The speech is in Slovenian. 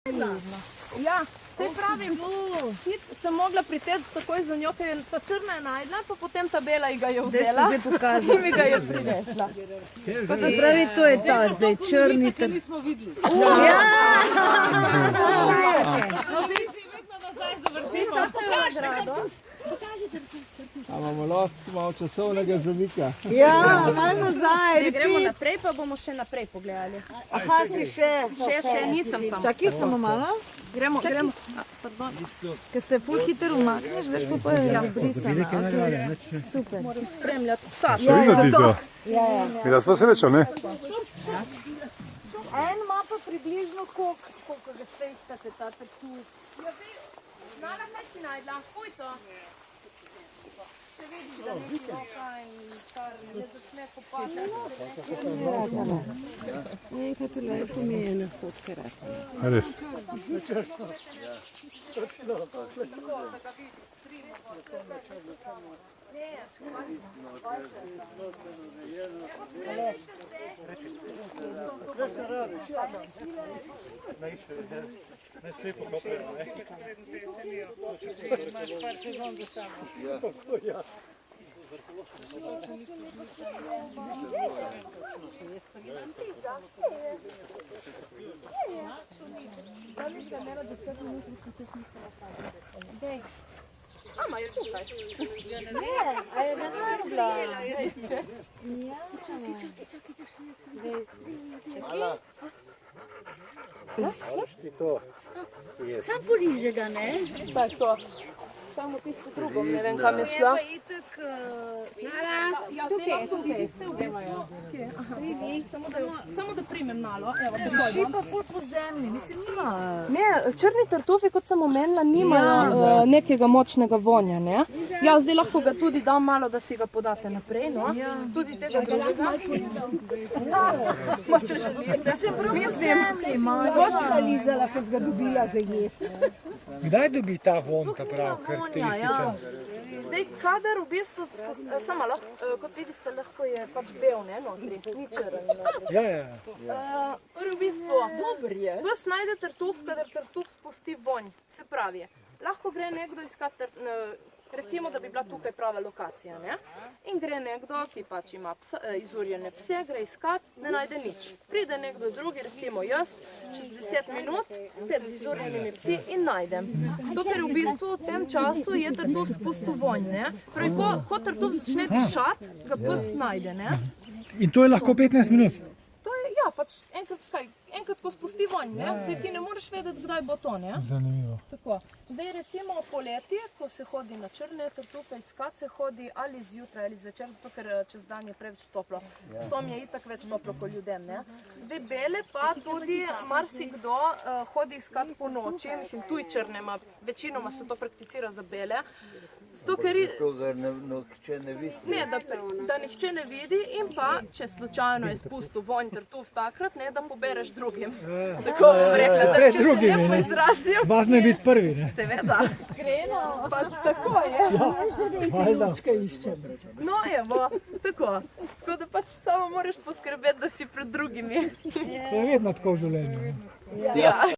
Ja, saj pravim, sem mogla priteči takoj za njo, ker je ta črna je najdla, pa potem ta bela ji ga je vzela in mi ga je prinesla. Pa se pravi, to je ta zdaj, črni trg. Nismo videli. Ja! A imamo lahko malo časovnega zamika? Ja, malo nazaj. Gremo naprej, pa bomo še naprej pogledali. Aha, si še. Še nisem tam. Čakaj samo malo. Gremo. Ker se ful hitro umakneš, veš, to pa je zabrisano. Super. Moram spremljati psa. Mi da sva sreča, ne? En ima pa približno koliko ga stehtate, ta trtuh. Ja, vi, znala kaj si najdla? Fuj to. Če vidiš, da neki roka in kar ne začne kopati. Nekaj tu lepo mi je na fotke rekla. Ajde. Ama je tukaj. Ne, a je ga najdla? Sam poliže ga, ne? Tako to. Samo tisto drugom, ne vem kam je šla. itak... Ja, tukaj, tukaj. Samo da primem malo. Evo, Ši pa ful po zemlji, mislim, nima... Ne, črni tartufi, kot sem omenila, nimajo nekega močnega vonja, ne? Ja, zdaj lahko ga tudi dam malo, da si ga podate naprej, no? Tudi tega drugega. Moče želite. Se prav po zemlji, mogoče lizala, ko ga dobila za jesti. Kdaj dobi ta von, ta prav karakterističen? Zdaj, kadar v bistvu, samo malo, kot vidite, lahko je pač bel, ne, notri, ni črn notri. Ja. Torej, v bistvu, dober je. Vas najde tartuf, kadar tartuf spusti vonj. Se pravi, lahko gre nekdo iskat, recimo, da bi bila tukaj prava lokacija, ne? In gre nekdo, ki pač ima izurjene pse, gre iskat, ne najde nič. Pride nekdo drugi, recimo jaz, čez 10 minut, spet z izurjenimi psi in najdem. Zato, ker v bistvu v tem času je tartuf spustil vonj, ne? Pravi, ko tartuf začne dišati, ga pes najde, ne? In to je lahko 15 minut? To je, ja, pač enkrat, ko spusti vonj, ne? Zdaj ti ne moreš vedeti, kdaj bo to, ne? Zanimivo. Tako. Zdaj recimo poleti, ko se hodi na črne tartufe iskat, se hodi ali zjutraj ali zvečer, zato ker čez dan je preveč toplo. Psom je itak več toplo kot ljudem, ne? Zdaj bele pa tudi marsikdo hodi iskat po noči, mislim tuj črne, večinoma se to prakticira za bele. Zato, ker ne, da nihče ne vidi in pa, če slučajno je spustil vonj tartuf takrat, ne, da pobereš drugim. Tako bom rekla, da če se lepo izrazim. Važno je biti prvi, ne? Seveda. Skreno. Pa tako je. No, evo, tako. Tako da pač samo moraš poskrbeti, da si pred drugimi. To je vedno tako v življenju. Ja.